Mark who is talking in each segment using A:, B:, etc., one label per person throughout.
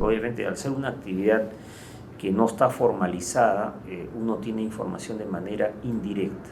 A: obviamente al ser una actividad que no está formalizada, uno tiene información de manera indirecta.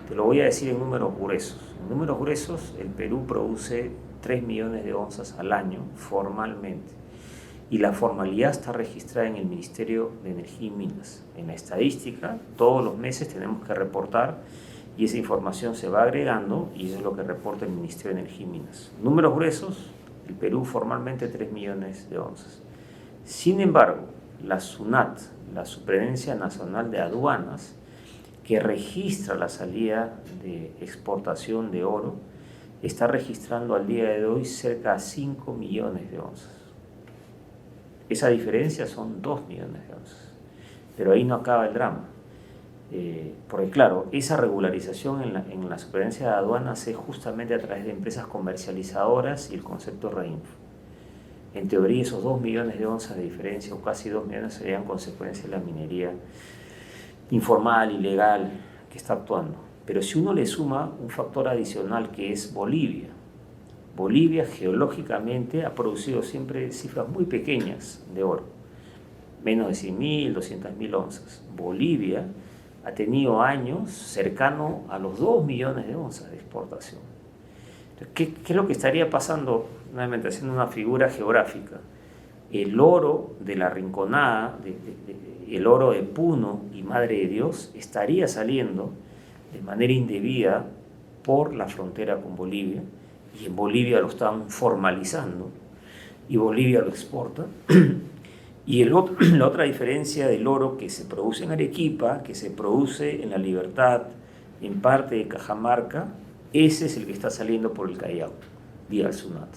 A: Te lo voy a decir en números gruesos. En números gruesos, el Perú produce 3 millones de onzas al año formalmente. Y la formalidad está registrada en el Ministerio de Energía y Minas. En la estadística, todos los meses tenemos que reportar y esa información se va agregando y eso es lo que reporta el Ministerio de Energía y Minas. Números gruesos, el Perú formalmente 3 millones de onzas. Sin embargo, la SUNAT, la Superintendencia Nacional de Aduanas, que registra la salida de exportación de oro, está registrando al día de hoy cerca de 5 millones de onzas. Esa diferencia son 2 millones de onzas. Pero ahí no acaba el drama. Porque claro, esa regularización en la Superintendencia de Aduanas es justamente a través de empresas comercializadoras y el concepto REINFO. En teoría esos 2 millones de onzas de diferencia o casi 2 millones serían consecuencia de la minería informal, ilegal, que está actuando. Pero si uno le suma un factor adicional que es Bolivia, Bolivia geológicamente ha producido siempre cifras muy pequeñas de oro, menos de 100.000, 200.000 onzas. Bolivia ha tenido años cercano a los 2 millones de onzas de exportación. Entonces, ¿qué es lo que estaría pasando? Nuevamente, haciendo una figura geográfica. El oro de la Rinconada, el oro de Puno y Madre de Dios estaría saliendo de manera indebida por la frontera con Bolivia y en Bolivia lo están formalizando y Bolivia lo exporta. Y la otra diferencia del oro que se produce en Arequipa, que se produce en La Libertad, en parte de Cajamarca, ese es el que está saliendo por el Callao, vía el SUNAT.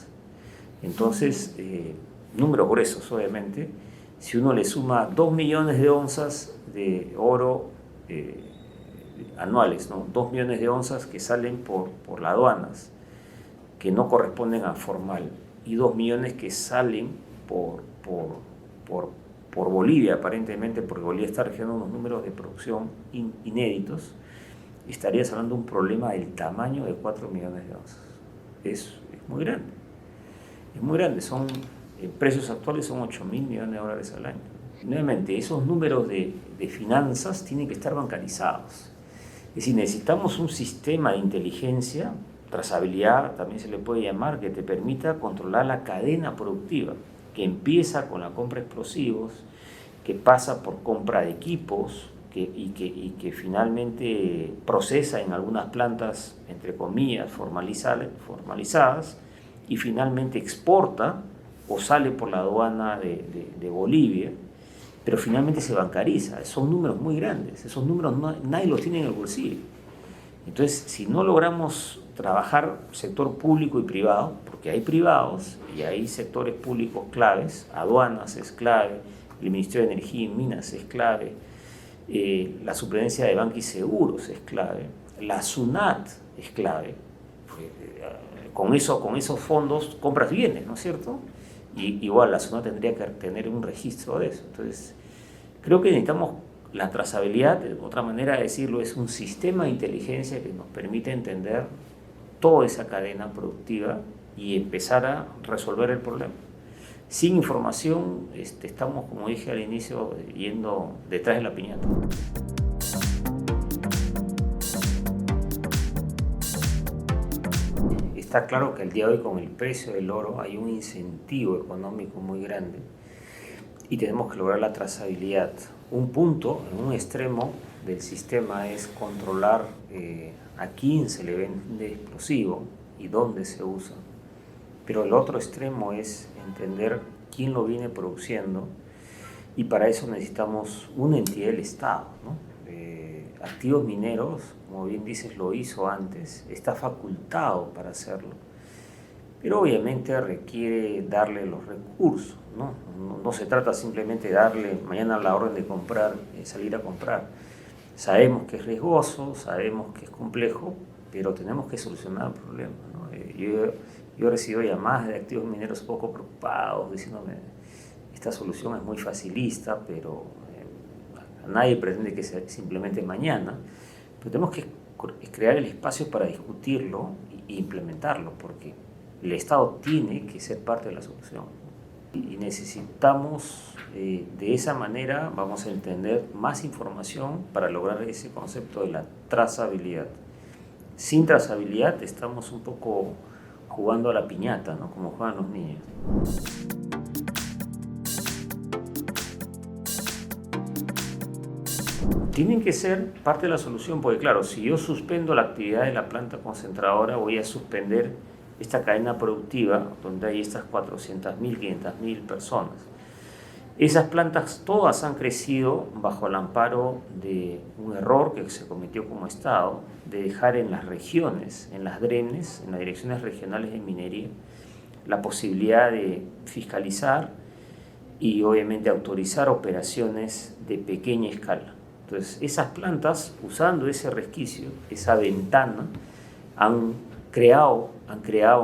A: Entonces, números gruesos, obviamente, si uno le suma 2 millones de onzas de oro anuales, ¿no? 2 millones de onzas que salen por las aduanas, que no corresponden a formal, y 2 millones que salen por Bolivia, aparentemente, porque Bolivia está registrando unos números de producción inéditos, estarías hablando de un problema del tamaño de 4 millones de onzas. Es muy grande. Es muy grande. Precios actuales son 8.000 millones de dólares al año. Nuevamente, esos números de finanzas tienen que estar bancarizados. Es decir, necesitamos un sistema de inteligencia, trazabilidad también se le puede llamar, que te permita controlar la cadena productiva, que empieza con la compra de explosivos, que pasa por compra de equipos y que finalmente procesa en algunas plantas, entre comillas, formalizadas y finalmente exporta o sale por la aduana de Bolivia, pero finalmente se bancariza. Son números muy grandes, esos números nadie los tiene en el bolsillo. Entonces, si no logramos trabajar sector público y privado, porque hay privados y hay sectores públicos claves, aduanas es clave, el Ministerio de Energía y Minas es clave, la Superintendencia de Banca y Seguros es clave, la SUNAT es clave, con esos fondos compras bienes, ¿no es cierto? Y igual la SUNAT tendría que tener un registro de eso. Entonces, creo que necesitamos la trazabilidad, otra manera de decirlo, es un sistema de inteligencia que nos permite entender toda esa cadena productiva y empezar a resolver el problema. Sin información, estamos, como dije al inicio, yendo detrás de la piñata. Está claro que el día de hoy con el precio del oro hay un incentivo económico muy grande y tenemos que lograr la trazabilidad. Un punto, en un extremo del sistema es controlar a quién se le vende explosivo y dónde se usa. Pero el otro extremo es entender quién lo viene produciendo y para eso necesitamos una entidad del Estado, ¿no? Activos Mineros, como bien dices, lo hizo antes, está facultado para hacerlo, pero obviamente requiere darle los recursos, ¿no? No se trata simplemente de darle mañana la orden de comprar, salir a comprar. Sabemos que es riesgoso, sabemos que es complejo, pero tenemos que solucionar el problema, ¿no? Yo he recibido llamadas de activos mineros poco preocupados, diciéndome, esta solución es muy facilista, pero nadie pretende que se implemente mañana, pero tenemos que crear el espacio para discutirlo e implementarlo, porque el Estado tiene que ser parte de la solución. Y necesitamos, de esa manera, vamos a entender más información para lograr ese concepto de la trazabilidad. Sin trazabilidad estamos un poco jugando a la piñata, ¿no? Como juegan los niños. Tienen que ser parte de la solución, porque claro, si yo suspendo la actividad de la planta concentradora, voy a suspender esta cadena productiva donde hay estas 400.000, 500.000 personas. Esas plantas todas han crecido bajo el amparo de un error que se cometió como Estado, de dejar en las regiones, en las DRENES, en las direcciones regionales de minería, la posibilidad de fiscalizar y obviamente autorizar operaciones de pequeña escala. Entonces, esas plantas, usando ese resquicio, esa ventana, han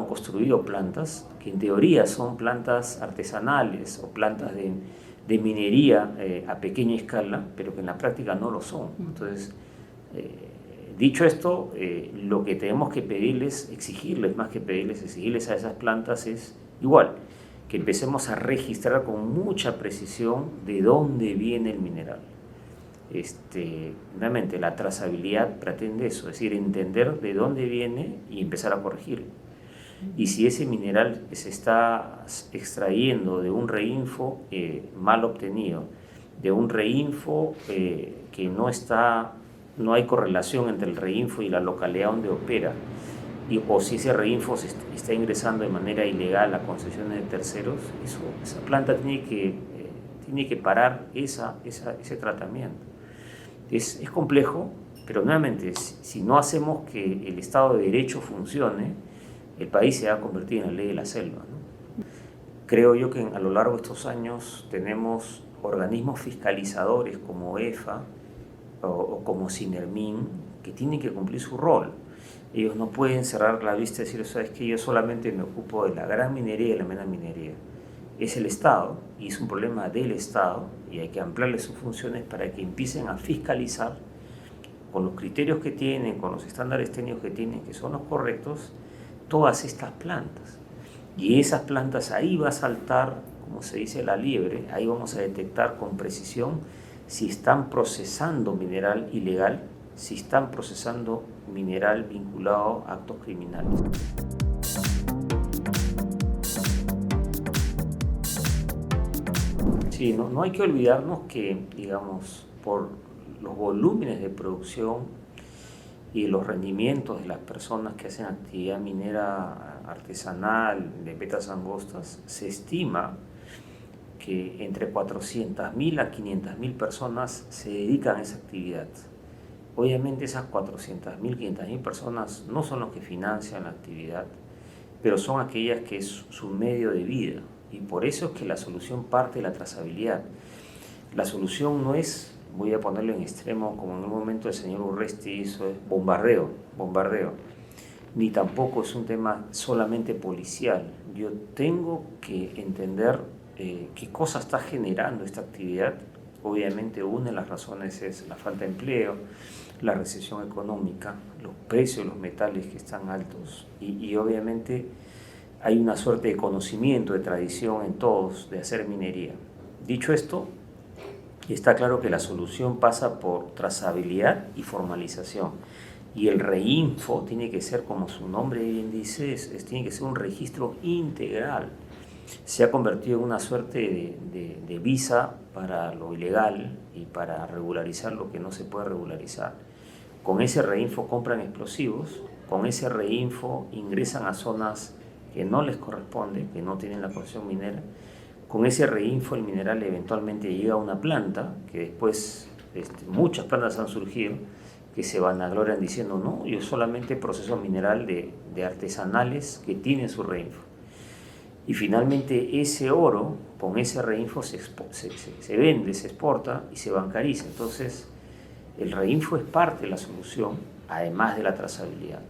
A: construido plantas que en teoría son plantas artesanales o plantas de minería a pequeña escala, pero que en la práctica no lo son. Entonces, dicho esto, lo que tenemos que pedirles, exigirles más que pedirles, exigirles a esas plantas es igual, que empecemos a registrar con mucha precisión de dónde viene el mineral. Nuevamente, la trazabilidad pretende eso, es decir, entender de dónde viene y empezar a corregirlo. Y si ese mineral se está extrayendo de un reinfo mal obtenido, de un reinfo que no hay correlación entre el reinfo y la localidad donde opera, o si ese reinfo está ingresando de manera ilegal a concesiones de terceros, esa planta tiene que parar ese tratamiento. Es complejo, pero nuevamente, si no hacemos que el Estado de Derecho funcione, el país se va a convertir en la ley de la selva, ¿no? Creo yo que a lo largo de estos años tenemos organismos fiscalizadores como EFA o como Sinermin que tienen que cumplir su rol. Ellos no pueden cerrar la vista y decir, ¿sabes qué? Yo solamente me ocupo de la gran minería y de la menor minería. Es el Estado y es un problema del Estado y hay que ampliarle sus funciones para que empiecen a fiscalizar con los criterios que tienen, con los estándares técnicos que tienen, que son los correctos, todas estas plantas. Y esas plantas ahí va a saltar, como se dice, la liebre, ahí vamos a detectar con precisión si están procesando mineral ilegal, si están procesando mineral vinculado a actos criminales. Sí, no hay que olvidarnos que, digamos, por los volúmenes de producción y los rendimientos de las personas que hacen actividad minera artesanal de vetas angostas, se estima que entre 400.000 a 500.000 personas se dedican a esa actividad. Obviamente esas 400.000, 500.000 personas no son los que financian la actividad, pero son aquellas que es su medio de vida. Y por eso es que la solución parte de la trazabilidad. La solución no es, voy a ponerlo en extremo, como en un momento el señor Urresti hizo, es bombardeo, ni tampoco es un tema solamente policial. Yo tengo que entender qué cosa está generando esta actividad. Obviamente una de las razones es la falta de empleo, la recesión económica, los precios de los metales que están altos y obviamente hay una suerte de conocimiento, de tradición en todos de hacer minería. Dicho esto, está claro que la solución pasa por trazabilidad y formalización. Y el reinfo tiene que ser, como su nombre bien dice, tiene que ser un registro integral. Se ha convertido en una suerte de visa para lo ilegal y para regularizar lo que no se puede regularizar. Con ese reinfo compran explosivos, con ese reinfo ingresan a zonas que no les corresponde, que no tienen la concesión minera. Con ese reinfo el mineral eventualmente llega a una planta, que después muchas plantas han surgido, que se vanaglorian diciendo, no, yo solamente proceso mineral de artesanales que tienen su reinfo. Y finalmente ese oro, con ese reinfo se vende, se exporta y se bancariza. Entonces el reinfo es parte de la solución, además de la trazabilidad.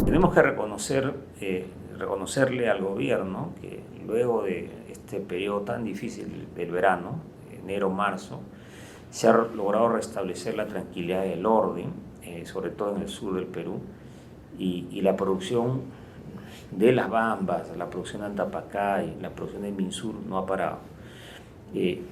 A: Tenemos que reconocerle al gobierno que luego de este periodo tan difícil del verano, enero-marzo, se ha logrado restablecer la tranquilidad y el orden, sobre todo en el sur del Perú, y la producción de las Bambas, la producción de Antapacay, la producción de Minsur no ha parado.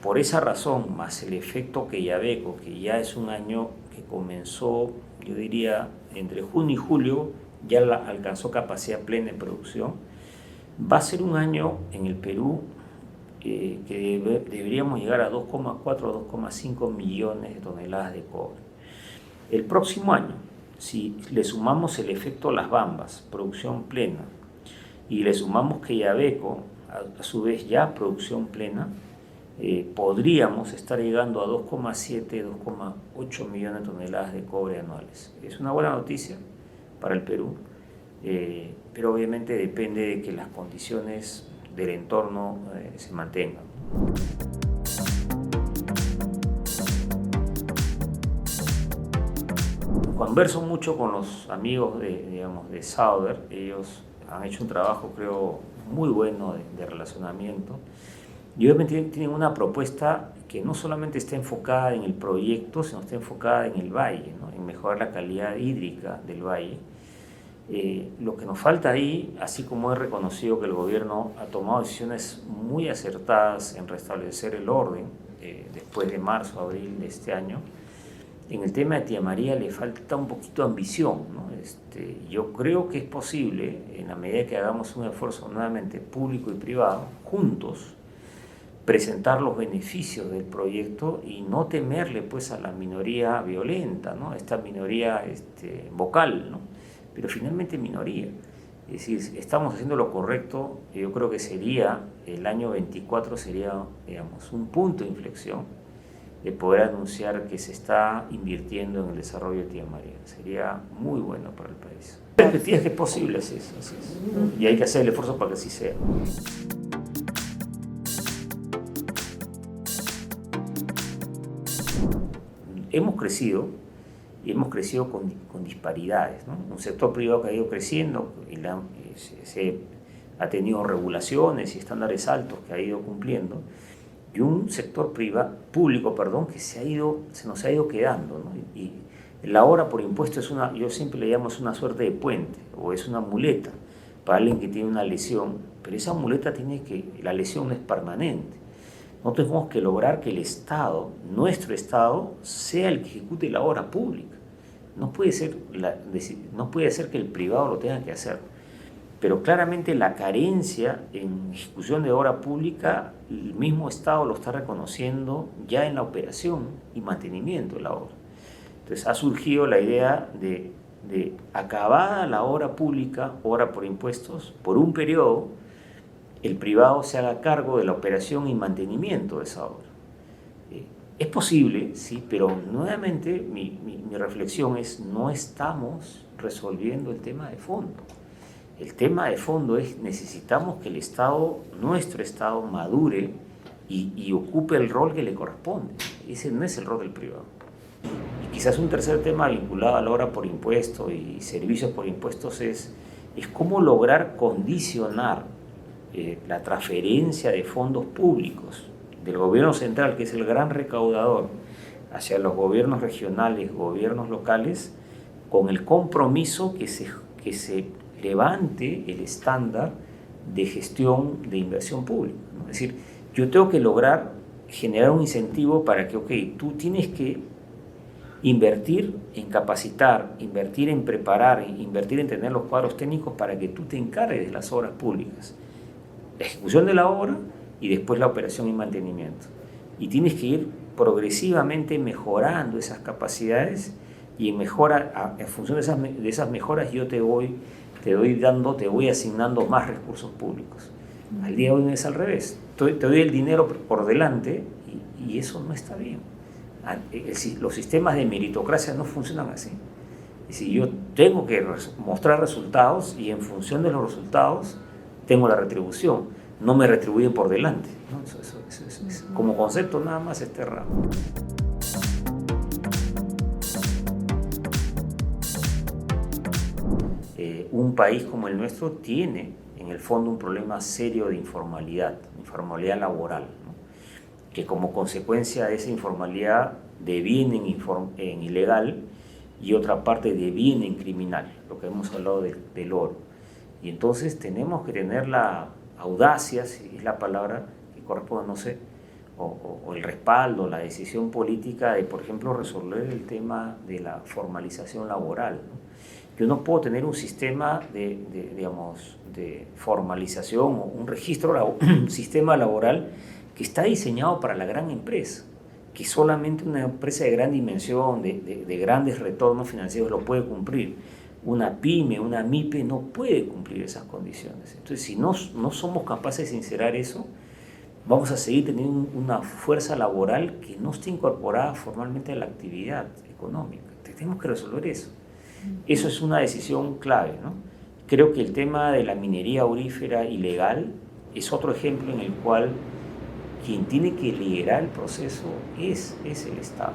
A: Por esa razón, más el efecto Quellaveco, que ya es un año que comenzó, yo diría, entre junio y julio, ya alcanzó capacidad plena de producción, va a ser un año en el Perú que deberíamos llegar a 2,4 o 2,5 millones de toneladas de cobre. El próximo año, si le sumamos el efecto Las Bambas, producción plena, y le sumamos Quellaveco, a su vez ya producción plena, podríamos estar llegando a 2,7, 2,8 millones de toneladas de cobre anuales. Es una buena noticia para el Perú, pero obviamente depende de que las condiciones del entorno se mantengan. Converso mucho con los amigos de Sauder. Ellos han hecho un trabajo, creo, muy bueno de relacionamiento. Y obviamente tienen una propuesta que no solamente está enfocada en el proyecto, sino está enfocada en el valle, ¿no? En mejorar la calidad hídrica del valle. Lo que nos falta ahí, así como he reconocido que el gobierno ha tomado decisiones muy acertadas en restablecer el orden después de marzo, abril de este año, en el tema de Tía María le falta un poquito de ambición, ¿no? Yo creo que es posible, en la medida que hagamos un esfuerzo nuevamente público y privado, juntos, presentar los beneficios del proyecto y no temerle pues a la minoría violenta, ¿no? Esta minoría vocal, ¿no? Pero finalmente minoría. Es decir, estamos haciendo lo correcto. Yo creo que sería, el año 24 sería, digamos, un punto de inflexión de poder anunciar que se está invirtiendo en el desarrollo de Tía María. Sería muy bueno para el país. La perspectiva es que es posible, así es. Y hay que hacer el esfuerzo para que así sea. Hemos crecido, y hemos crecido con disparidades, ¿no? Un sector privado que ha ido creciendo, se ha tenido regulaciones y estándares altos que ha ido cumpliendo, y un sector público que se nos ha ido quedando, ¿no? Y la obra por impuesto yo siempre le llamo, es una suerte de puente, o es una muleta para alguien que tiene una lesión, pero esa muleta la lesión no es permanente. Nosotros tenemos que lograr que el Estado, nuestro Estado, sea el que ejecute la obra pública. No puede ser que el privado lo tenga que hacer. Pero claramente la carencia en ejecución de obra pública, el mismo Estado lo está reconociendo ya en la operación y mantenimiento de la obra. Entonces ha surgido la idea de acabada la obra pública, obra por impuestos, por un periodo, el privado se haga cargo de la operación y mantenimiento de esa obra. Es posible, sí, pero nuevamente mi reflexión es, no estamos resolviendo el tema de fondo. El tema de fondo es, necesitamos que el Estado, nuestro Estado, madure y ocupe el rol que le corresponde. Ese no es el rol del privado. Y quizás un tercer tema vinculado a la obra por impuesto y servicios por impuestos es cómo lograr condicionar la transferencia de fondos públicos del gobierno central, que es el gran recaudador, hacia los gobiernos regionales, gobiernos locales, con el compromiso que se levante el estándar de gestión de inversión pública, ¿no? Es decir, yo tengo que lograr generar un incentivo para que, tú tienes que invertir en capacitar, invertir en preparar, invertir en tener los cuadros técnicos para que tú te encargues de las obras públicas. La ejecución de la obra y después la operación y mantenimiento. Y tienes que ir progresivamente mejorando esas capacidades y en función de esas mejoras yo te voy asignando más recursos públicos. Al día de hoy es al revés. Te doy el dinero por delante y eso no está bien. Los sistemas de meritocracia no funcionan así. Es decir, yo tengo que mostrar resultados y en función de los resultados tengo la retribución, no me retribuyen por delante, ¿no? Eso, como concepto nada más es errado. Un país como el nuestro tiene en el fondo un problema serio de informalidad laboral, ¿no? Que como consecuencia de esa informalidad deviene en ilegal y otra parte deviene en criminal, lo que hemos hablado del oro. Y entonces tenemos que tener la audacia, si es la palabra que corresponde, no sé, o el respaldo, la decisión política de, por ejemplo, resolver el tema de la formalización laboral, ¿no? Yo no puedo tener un sistema digamos, de formalización o un registro, un sistema laboral que está diseñado para la gran empresa, que solamente una empresa de gran dimensión, de grandes retornos financieros lo puede cumplir. Una pyme, una MIPE no puede cumplir esas condiciones. Entonces, si no somos capaces de sincerar eso, vamos a seguir teniendo una fuerza laboral que no está incorporada formalmente a la actividad económica. Tenemos que resolver eso. Eso es una decisión clave, ¿no? Creo que el tema de la minería aurífera ilegal es otro ejemplo en el cual quien tiene que liderar el proceso es el Estado.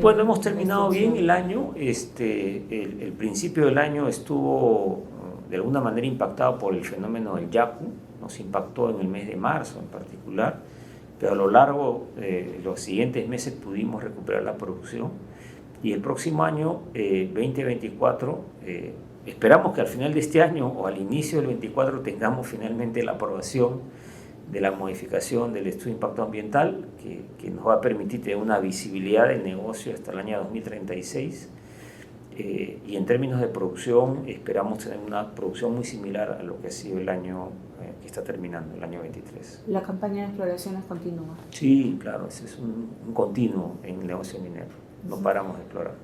A: Bueno, hemos terminado bien el año. El principio del año estuvo de alguna manera impactado por el fenómeno del Yaku. Nos impactó en el mes de marzo en particular, pero a lo largo de los siguientes meses pudimos recuperar la producción. Y el próximo año, 2024, esperamos que al final de este año o al inicio del 24 tengamos finalmente la aprobación de la modificación del estudio de impacto ambiental que nos va a permitir tener una visibilidad del negocio hasta el año 2036. Y en términos de producción, esperamos tener una producción muy similar a lo que ha sido el año que está terminando, el año 23.
B: ¿La campaña de exploraciones continúa?
A: Sí, claro, ese es un continuo en el negocio minero. No paramos de explorar.